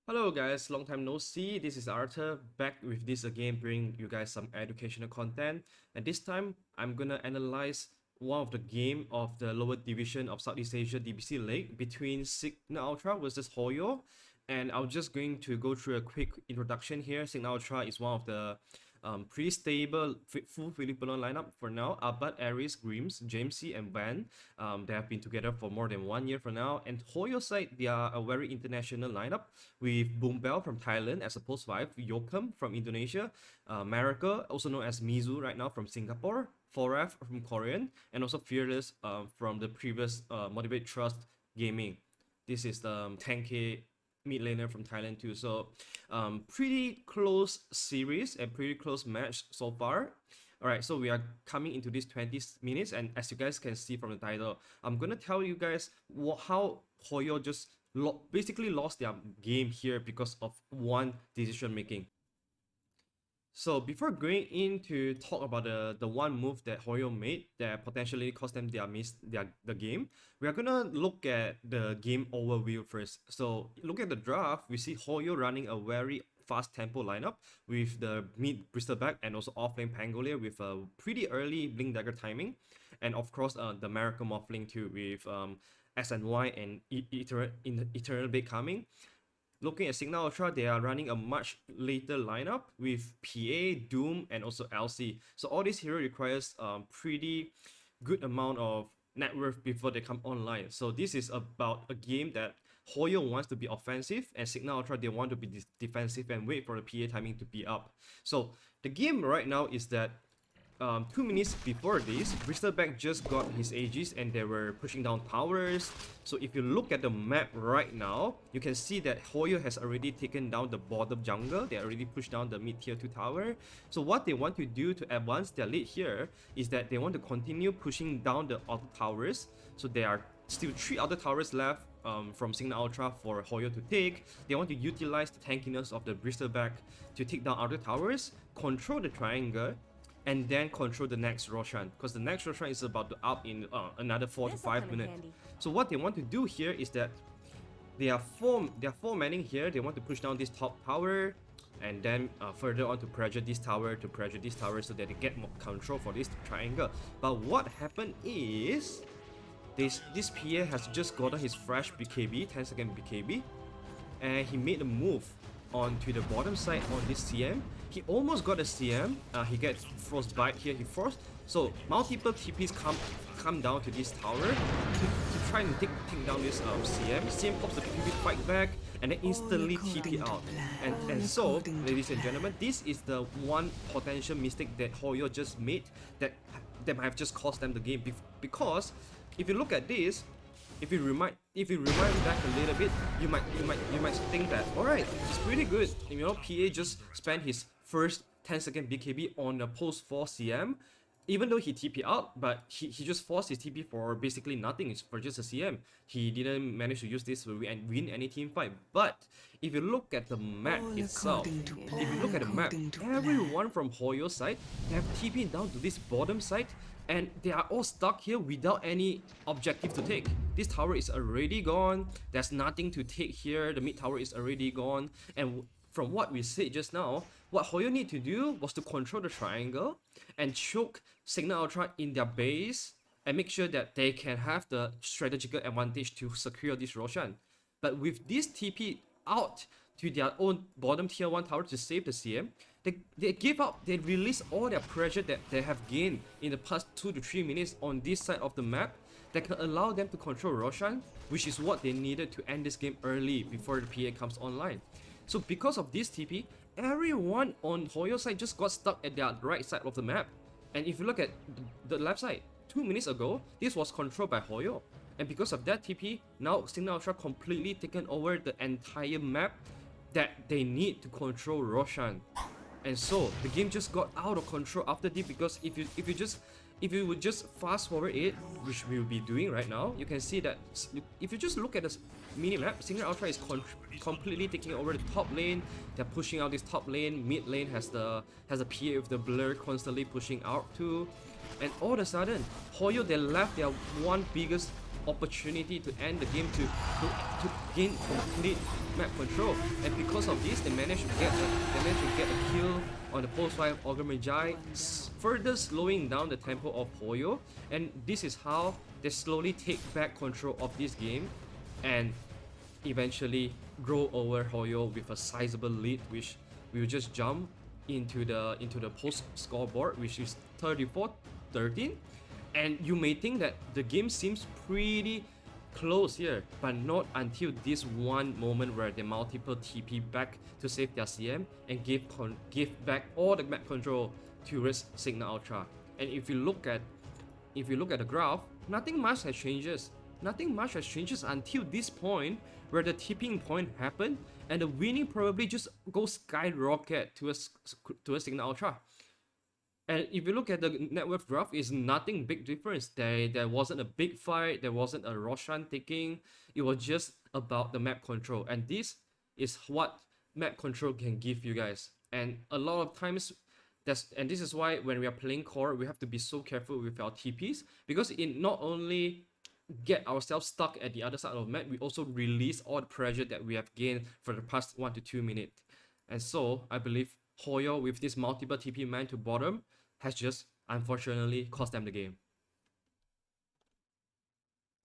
Hello guys, long time no see. This is Arthur back with this again, bring you guys some educational content. And this time I'm gonna analyze one of the game of the lower division of Southeast Asia DPC League between Cignal Ultra versus HOYO. And I'm just going to go through a quick introduction here. Cignal Ultra is one of the pretty stable full Filipino lineup for now. Abad, Aries, Grims, James C, and Van. They have been together for more than 1 year for now. And HOYO side, they are a very international lineup with Boombell from Thailand as a post 5, Yokem from Indonesia, Marika, also known as Mizu right now from Singapore, Foraf from Korean, and also Fearless from the previous Motivate Trust Gaming. This is the 10k mid laner from Thailand too. So pretty close series and pretty close match so far. Alright, so we are coming into this 20 minutes, and as you guys can see from the title, I'm gonna tell you guys how HOYO just basically lost their game here because of one decision making. So before going in to talk about the one move that HOYO made that potentially cost them the game, we are gonna look at the game overview first. So look at the draft, we see HOYO running a very fast tempo lineup with the mid Bristleback and also offlane Pangolier with a pretty early Blink Dagger timing, and of course the Marika Morphling too with SNY and Eternal Blade coming. Looking at Cignal Ultra, they are running a much later lineup with PA, Doom, and also LC. So all these heroes requires pretty good amount of net worth before they come online. So this is about a game that HOYO wants to be offensive, and Cignal Ultra, they want to be defensive and wait for the PA timing to be up. So the game right now is that 2 minutes before this, Bristleback just got his Aegis and they were pushing down towers. So if you look at the map right now, you can see that HOYO has already taken down the bottom jungle. They already pushed down the mid tier 2 tower. So what they want to do to advance their lead here is that they want to continue pushing down the outer towers. So there are still 3 other towers left from Cignal Ultra for HOYO to take. They want to utilize the tankiness of the Bristleback to take down other towers, control the triangle, and then control the next Roshan, because the next Roshan is about to up in another 4 to 5 minutes. So what they want to do here is that they are four manning here. They want to push down this top tower, and then further on to pressure this tower, so that they get more control for this triangle. But what happened is this PA has just gotten his fresh BKB, 10-second BKB, and he made a move onto the bottom side on this CM. He almost got a CM. He gets frostbite here. He forced. So multiple TPs come down to this tower to try and take down this CM. CM pops the TP fight back and then instantly TP out. And so, ladies and gentlemen, this is the one potential mistake that HOYO just made that might have just cost them the game. Because if you look at this, if you rewind back a little bit, you might think that alright, it's pretty good. You know, PA just spent his first 10-second BKB on a post 4 CM, even though he TP out, but he just forced his TP for basically nothing. It's for just a CM. He didn't manage to use this to win any team fight. But if you look at the map itself, everyone from HOYO side, they have TP down to this bottom side, and they are all stuck here without any objective to take. This tower is already gone. There's nothing to take here. The mid tower is already gone. And from what we said just now, what HOYO need to do was to control the triangle and choke Cignal Ultra in their base and make sure that they can have the strategical advantage to secure this Roshan. But with this TP out to their own bottom tier 1 tower to save the CM, they give up, they release all their pressure that they have gained in the past 2 to 3 minutes on this side of the map that can allow them to control Roshan, which is what they needed to end this game early before the PA comes online. So because of this TP, everyone on HOYO side just got stuck at their right side of the map. And if you look at the left side, 2 minutes ago, this was controlled by HOYO. And because of that TP, now Cignal Ultra completely taken over the entire map that they need to control Roshan. And so the game just got out of control after this, because if you would just fast forward it, which we'll be doing right now, you can see that if you just look at the mini-map, Cignal Ultra is completely taking over the top lane. They're pushing out this top lane. Mid lane has the PA with the blur constantly pushing out too. And all of a sudden, HOYO, they left their one biggest opportunity to end the game to gain complete map control. And because of this, they managed to get a kill on the post-5 Ogre Magi, further slowing down the tempo of HOYO. And this is how they slowly take back control of this game and eventually grow over HOYO with a sizable lead, which we will just jump into the post scoreboard, which is 34-13. And you may think that the game seems pretty close here, but not until this one moment where they multiple TP back to save their CM and give back all the map control towards Cignal Ultra. And if you look at the graph, nothing much has changes. Nothing much has changes until this point where the tipping point happened and the winning probably just goes skyrocket to a Cignal Ultra. And if you look at the net worth graph, it's nothing big difference. There wasn't a big fight, there wasn't a Roshan taking. It was just about the map control. And this is what map control can give you guys. And a lot of times, this is why when we are playing core, we have to be so careful with our TPs, because it not only get ourselves stuck at the other side of the map, we also release all the pressure that we have gained for the past 1 to 2 minutes. And so I believe HOYO with this multiple TP man to bottom has just unfortunately cost them the game.